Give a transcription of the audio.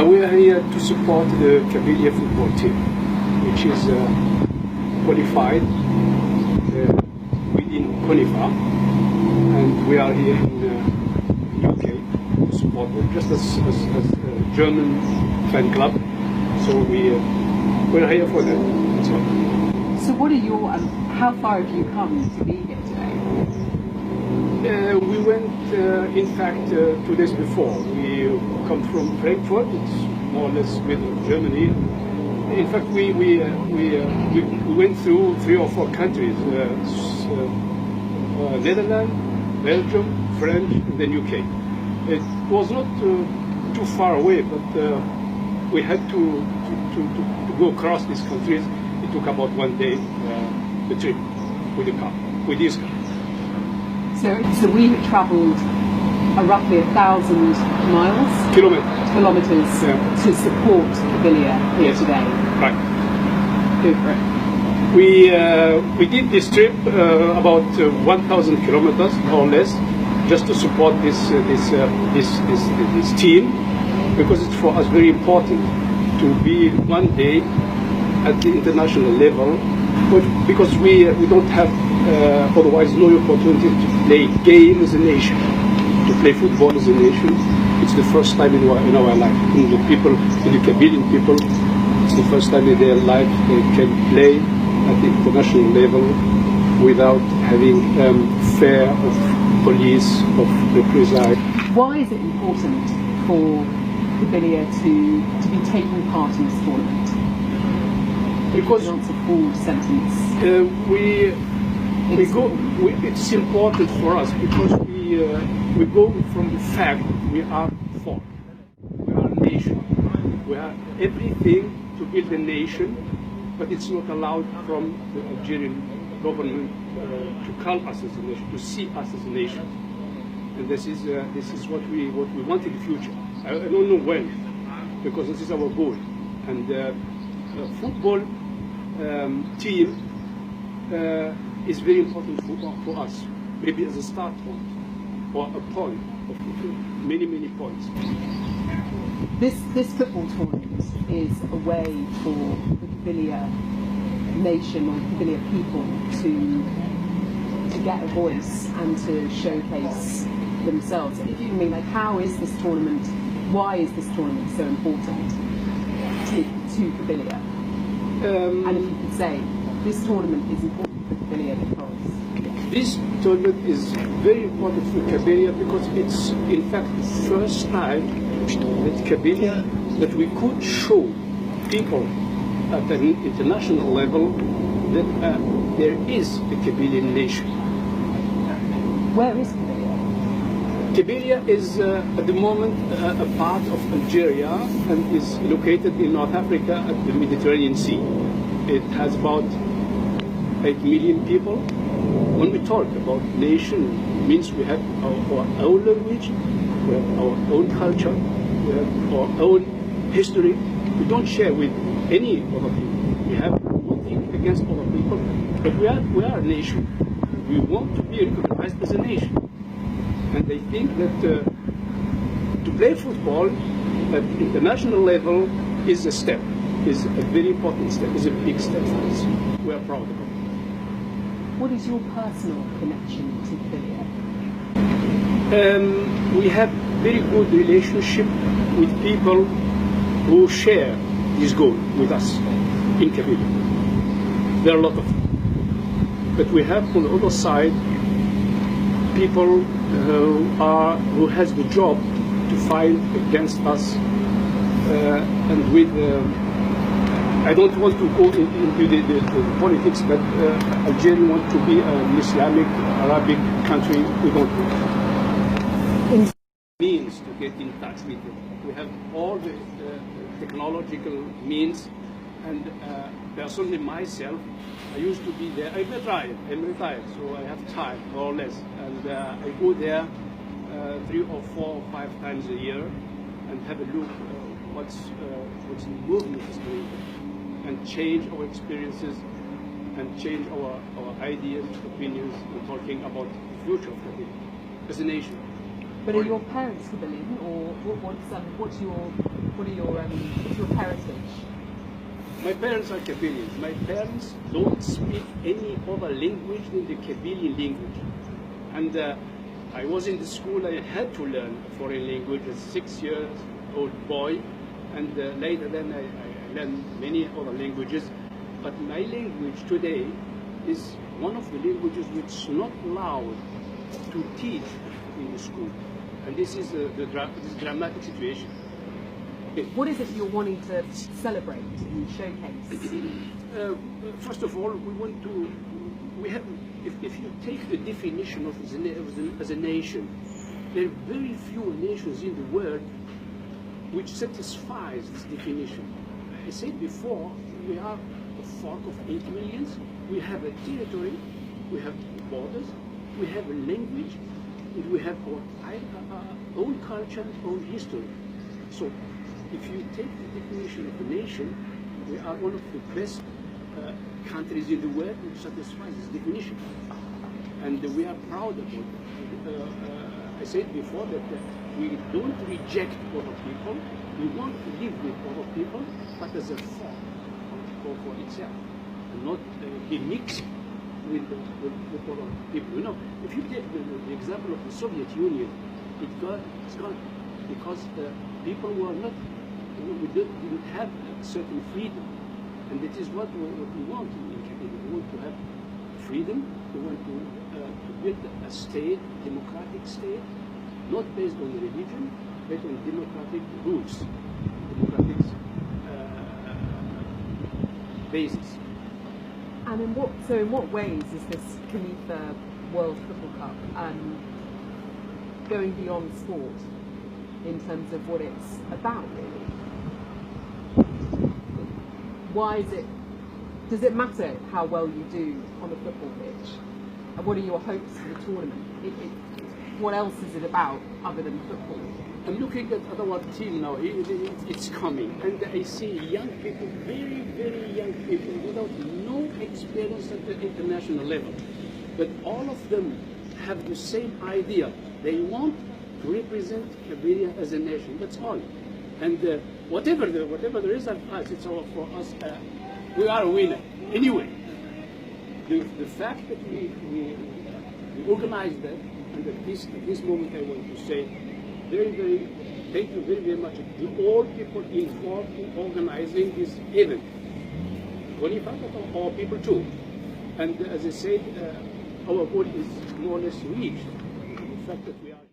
We are here to support the Kabyle football team, which is qualified within CONIFA, and we are here in the UK to support them, just as a German fan club. So we're here for them. That's all. So what are your, how far have you come to be here today? We went, in fact, 2 days before. We come from Frankfurt, it's more or less middle of Germany. In fact, we went through 3 or 4 countries, Netherlands, Belgium, French, and then UK. It was not too far away, but we had to go across these countries. It took about 1 day, the trip with the car, with this car. So we have travelled roughly 1,000 miles? Kilometres yeah. To support Kabyle here today. Right. Go for it. We did this trip about 1,000 kilometers or less, just to support this team, because it's for us very important to be one day at the international level, but because we don't have otherwise no opportunity to play game as a nation, to play football as a nation. It's the first time in our life. In the people, in the Kabylian people, it's the first time in their life they can play at the international level without having fear of police, of reprisal. Why is it important for Kabyle to be taking part in this tournament? Because it's a full sentence. It's important for us because we go from the fact that we are four. We are a nation. We have everything to build a nation, but it's not allowed from the Algerian government to call us as a nation, to see us as a nation. And this is what we want in the future. I don't know when, because this is our goal. And football team is very important for us, maybe as a start point or a point of many points. This football tournament is a way for the Kabyle nation or Kabyle people to get a voice and to showcase themselves. I mean, like, how is this tournament? Why is this tournament so important to Kabyle? And if you could say, this tournament is important for Kabyle because... This tournament is very important for Kabyle because it's, in fact, the first time that Kabyle, that we could show people at an international level that there is a Kabylian nation. Where is Kabyle? Kabyle is at the moment a part of Algeria and is located in North Africa at the Mediterranean Sea. It has about 8 million people. When we talk about nation, it means we have our own language, we have our own culture, we have our own history. We don't share with any other people. We have nothing against other people, but we are a nation. We want to be recognized as a nation. And they think that to play football at international level is a step, is a very important step, is a big step for us. We are proud of it. What is your personal connection to Kabyle? We have very good relationship with people who share this goal with us in Kabyle. There are a lot of them. But we have on the other side people who has the job to fight against us and with I don't want to go into the politics, but Algeria wants to be an Islamic Arabic country. We don't want means to get in touch with them. We have all the technological means, and personally myself, I used to be there. I'm retired, so I have time, more or less. And I go there 3 or 4 or 5 times a year and have a look what's the movement is doing, and change our experiences and change our ideas, opinions, and talking about the future of Kabyle as a nation. But are your parents Kabyle, or what's your What's your heritage? My parents are Kabylians. My parents don't speak any other language than the Kabyle language. And I was in the school, I had to learn a foreign language as a 6-year-old boy. And later then I learned many other languages. But my language today is one of the languages which is not allowed to teach in the school. And this is this dramatic situation. What is it you're wanting to celebrate and showcase? First of all, we want to, if you take the definition of as a nation, there are very few nations in the world which satisfies this definition. I said before, we are a folk of 8 million, we have a territory, we have borders, we have a language, and we have our own culture, own history. So, if you take the definition of a nation, we are one of the best countries in the world which satisfies this definition. And we are proud of it. I said before that we don't reject other people, we want to live with other people, but as a folk for itself, and not be mixed with other people. You know, if you take the example of the Soviet Union, it's gone because people were not, we didn't have certain freedom, and that is what we want in Kabyle. We want to have freedom. We want to build a state, democratic state, not based on religion, but on democratic rules, democratic basis. And in what ways is this Kabyle World Football Cup going beyond sport in terms of what it's about, really? Why is it? Does it matter how well you do on the football pitch? And what are your hopes for the tournament? What else is it about other than football? I'm looking at our team now. It's coming, and I see young people, very, very young people, without no experience at the international level. But all of them have the same idea. They want to represent Kabyle as a nation. That's all. And whatever the result is, it's all for us. We are a winner. Anyway, the fact that we organized that, and at this moment I want to say, thank you very, very much to all people involved in organizing this event. Only part of our people too. And as I said, our goal is more or less reached. The fact that we are